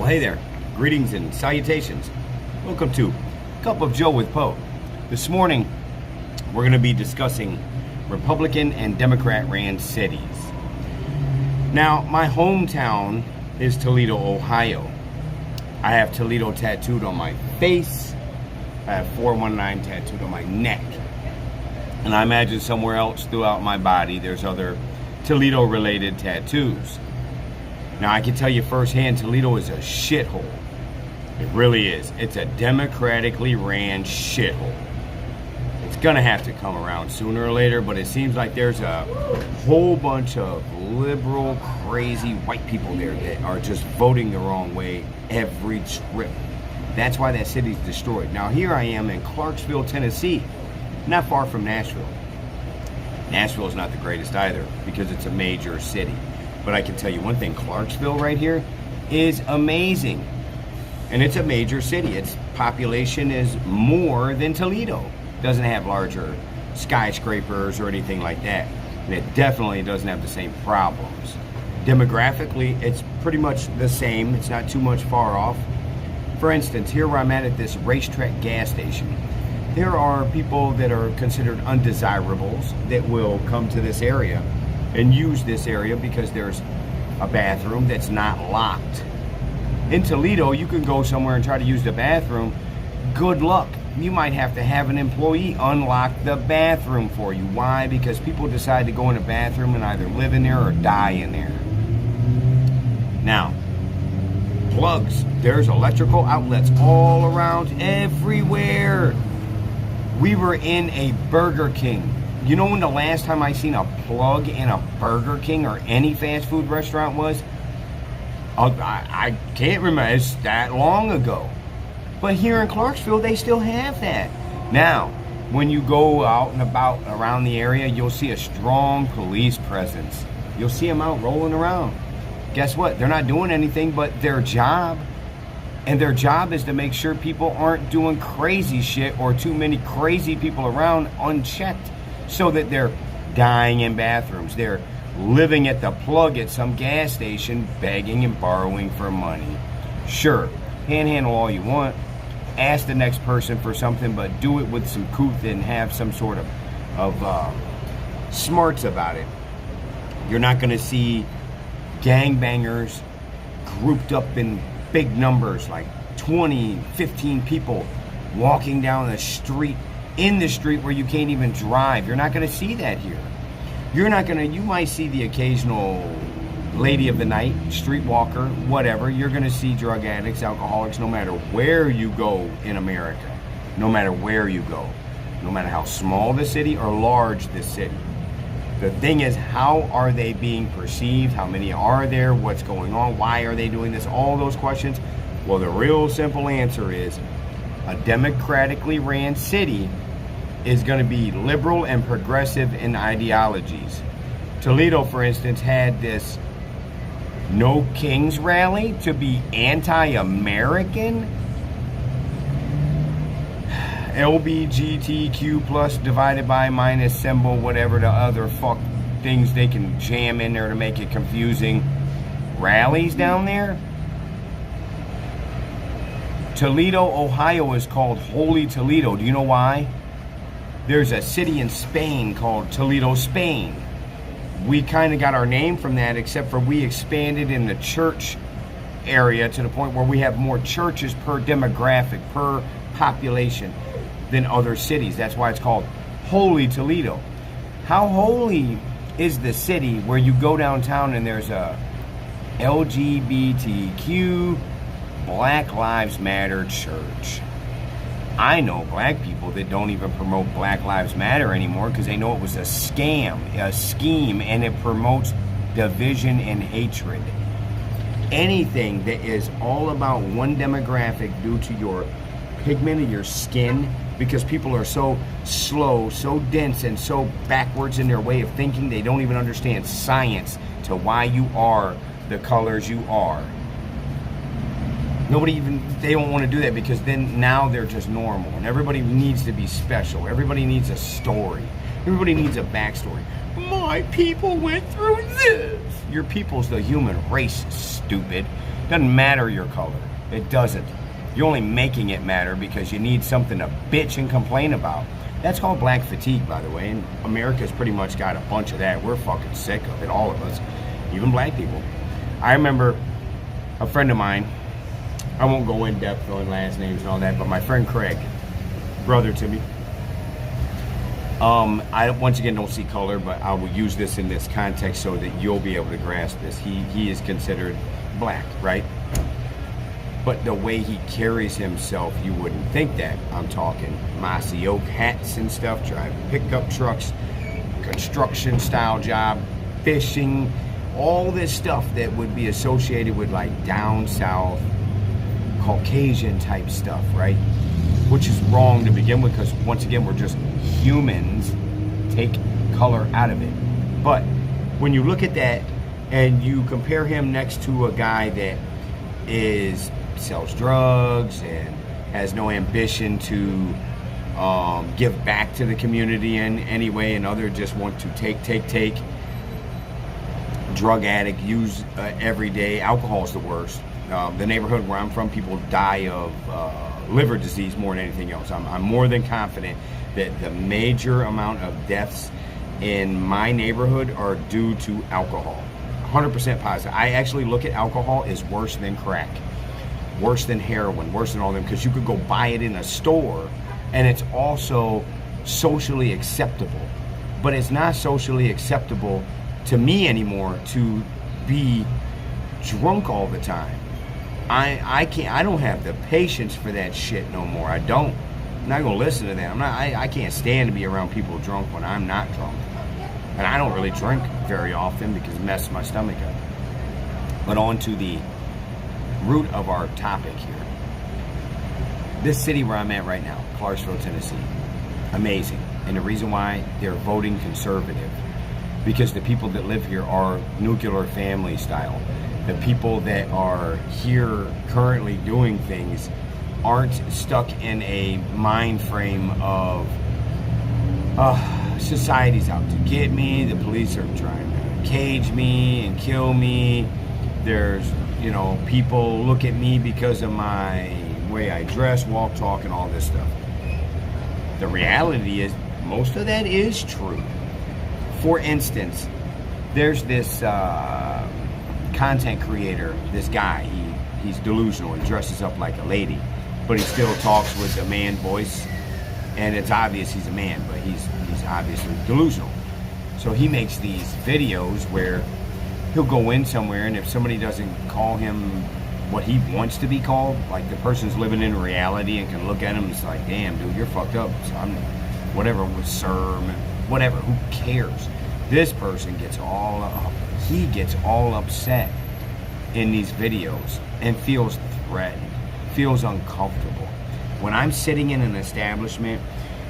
Hey there, greetings and salutations. Welcome to Cup of Joe with Poe. This morning, we're going to be discussing Republican and Democrat-ran cities. Now, my hometown is Toledo, Ohio. I have Toledo tattooed on my face. I have 419 tattooed on my neck. And I imagine somewhere else throughout my body, there's other Toledo-related tattoos. Now, I can tell you firsthand, Toledo is a shithole. It really is. It's a democratically ran shithole. It's gonna have to come around sooner or later, but it seems like there's a whole bunch of liberal, crazy white people there that are just voting the wrong way every trip. That's why that city's destroyed. Now, here I am in Clarksville, Tennessee, not far from Nashville. Nashville is not the greatest either because it's a major city. But I can tell you one thing, Clarksville right here is amazing. And it's a major city. Its population is more than Toledo. Doesn't have larger skyscrapers or anything like that. And it definitely doesn't have the same problems. Demographically, it's pretty much the same. It's not too much far off. For instance, here where I'm at this racetrack gas station, there are people that are considered undesirables that will come to this area and use this area because there's a bathroom that's not locked. In Toledo, you can go somewhere and try to use the bathroom. Good luck. You might have to have an employee unlock the bathroom for you. Why? Because people decide to go in a bathroom and either live in there or die in there. Now, plugs. There's electrical outlets all around everywhere. We were in a Burger King. You know when the last time I seen a plug in a Burger King or any fast food restaurant was? I can't remember. It's that long ago. But here in Clarksville, they still have that. Now, when you go out and about around the area, you'll see a strong police presence. You'll see them out rolling around. Guess what? They're not doing anything but their job. And their job is to make sure people aren't doing crazy shit or too many crazy people around unchecked. So that they're dying in bathrooms. They're living at the plug at some gas station, begging and borrowing for money. Sure, panhandle all you want. Ask the next person for something, but do it with some couth and have some sort of smarts about it. You're not going to see gangbangers grouped up in big numbers, like 20, 15 people walking down the street, in the street where you can't even drive. You're not going to see that here. You might see the occasional lady of the night, streetwalker, whatever. You're going to see drug addicts, alcoholics, no matter where you go in America. No matter where you go. No matter how small the city or large the city. The thing is, how are they being perceived? How many are there? What's going on? Why are they doing this? All those questions. Well, the real simple answer is a democratically ran city is going to be liberal and progressive in ideologies. Toledo, for instance, had this No Kings rally to be anti-American. LBGTQ plus divided by minus symbol, whatever the other fuck things they can jam in there to make it confusing. Rallies down there. Toledo, Ohio is called Holy Toledo. Do you know why? There's a city in Spain called Toledo, Spain. We kind of got our name from that, except for we expanded in the church area to the point where we have more churches per demographic, per population than other cities. That's why it's called Holy Toledo. How holy is the city where you go downtown and there's a LGBTQ Black Lives Matter church? I know black people that don't even promote Black Lives Matter anymore because they know it was a scam, a scheme, and it promotes division and hatred. Anything that is all about one demographic due to your pigment of your skin, because people are so slow, so dense, and so backwards in their way of thinking, they don't even understand science to why you are the colors you are. They don't want to do that because then now they're just normal. And everybody needs to be special. Everybody needs a story. Everybody needs a backstory. My people went through this. Your people's the human race, stupid. Doesn't matter your color. It doesn't. You're only making it matter because you need something to bitch and complain about. That's called black fatigue, by the way, and America's pretty much got a bunch of that. We're fucking sick of it, all of us, even black people. I remember a friend of mine, I won't go in depth on last names and all that, but my friend Craig, brother to me, I once again don't see color, but I will use this in this context so that you'll be able to grasp this. He is considered black, right? But the way he carries himself, you wouldn't think that. I'm talking mossy oak hats and stuff, driving pickup trucks, construction style job, fishing, all this stuff that would be associated with like down south, Caucasian type stuff, right? Which is wrong to begin with, because once again, we're just humans. Take color out of it. But when you look at that and you compare him next to a guy that sells drugs and has no ambition to give back to the community in any way, and other just want to take, drug addict, use every day. Alcohol is the worst. The neighborhood where I'm from, people die of liver disease more than anything else. I'm more than confident that the major amount of deaths in my neighborhood are due to alcohol. 100% positive. I actually look at alcohol as worse than crack, worse than heroin, worse than all them, because you could go buy it in a store and it's also socially acceptable. But it's not socially acceptable to me anymore to be drunk all the time. I don't have the patience for that shit no more. I don't. I'm not gonna listen to that. I can't stand to be around people drunk when I'm not drunk. And I don't really drink very often because it messes my stomach up. But on to the root of our topic here. This city where I'm at right now, Clarksville, Tennessee, amazing. And the reason why they're voting conservative, because the people that live here are nuclear family style. The people that are here currently doing things aren't stuck in a mind frame of society's out to get me, the police are trying to cage me and kill me, there's, people look at me because of my way I dress, walk, talk, and all this stuff. The reality is, most of that is true. For instance, there's this content creator, this guy, he's delusional, he dresses up like a lady, but he still talks with a man voice, and it's obvious he's a man, but he's obviously delusional. So he makes these videos where he'll go in somewhere, and if somebody doesn't call him what he wants to be called, like the person's living in reality and can look at him and it's like, damn dude, you're fucked up, so I'm whatever, with sir, whatever, who cares? This person gets all upset in these videos and feels threatened, feels uncomfortable. When I'm sitting in an establishment,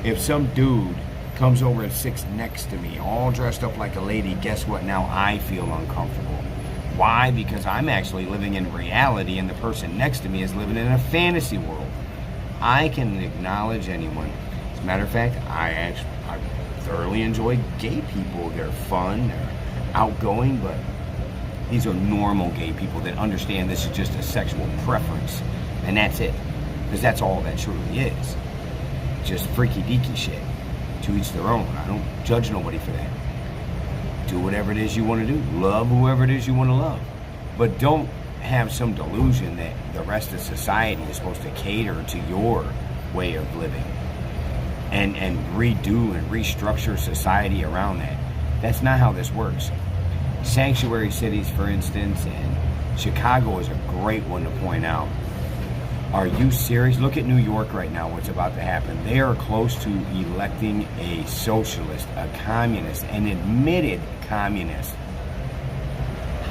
if some dude comes over and sits next to me, all dressed up like a lady, guess what? Now I feel uncomfortable. Why? Because I'm actually living in reality and the person next to me is living in a fantasy world. I can acknowledge anyone. As a matter of fact, I thoroughly enjoy gay people. They're fun, they're outgoing, but these are normal gay people that understand this is just a sexual preference, and that's it. Because that's all that truly is. Just freaky deaky shit. To each their own. I don't judge nobody for that. Do whatever it is you want to do. Love whoever it is you want to love. But don't have some delusion that the rest of society is supposed to cater to your way of living and redo and restructure society around that. That's not how this works. Sanctuary cities, for instance, and Chicago is a great one to point out. Are you serious? Look at New York right now, what's about to happen. They are close to electing a socialist, a communist, an admitted communist.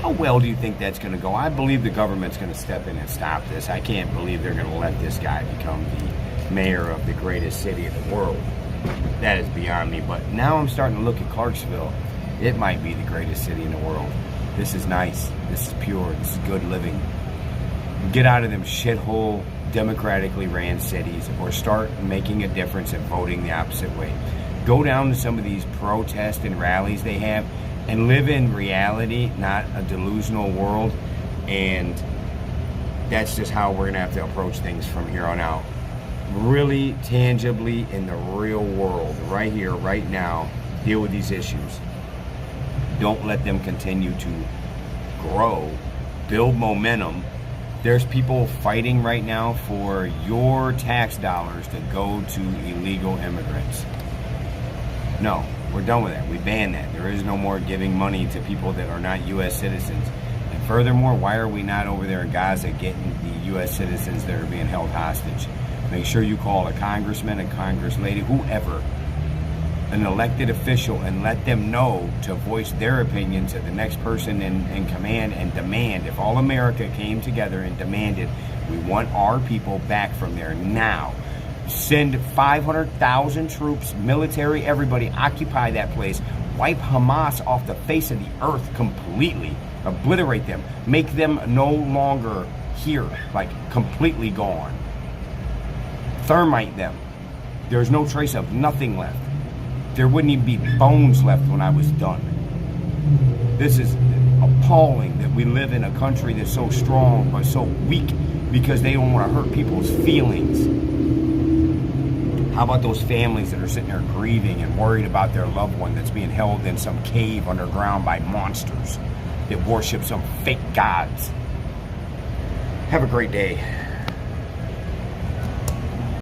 How well do you think that's going to go? I believe the government's going to step in and stop this. I can't believe they're going to let this guy become the mayor of the greatest city in the world. That is beyond me. But now I'm starting to look at Clarksville. It might be the greatest city in the world. This is nice. This is pure. This is good living. Get out of them shithole, democratically ran cities, or start making a difference and voting the opposite way. Go down to some of these protests and rallies they have and live in reality, not a delusional world, and that's just how we're going to have to approach things from here on out. Really tangibly in the real world, right here, right now, deal with these issues. Don't let them continue to grow, build momentum. There's people fighting right now for your tax dollars to go to illegal immigrants. No, we're done with that. We banned that. There is no more giving money to people that are not U.S. citizens. And furthermore, why are we not over there in Gaza getting the U.S. citizens that are being held hostage? Make sure you call a congressman, a congress-lady, whoever, an elected official, and let them know to voice their opinion to the next person in command and demand. If all America came together and demanded, we want our people back from there now. Send 500,000 troops, military, everybody, occupy that place. Wipe Hamas off the face of the earth completely. Obliterate them. Make them no longer here, like completely gone. Thermite them. There's no trace of nothing left. There wouldn't even be bones left when I was done. This is appalling that we live in a country that's so strong but so weak because they don't want to hurt people's feelings. How about those families that are sitting there grieving and worried about their loved one that's being held in some cave underground by monsters that worship some fake gods? Have a great day.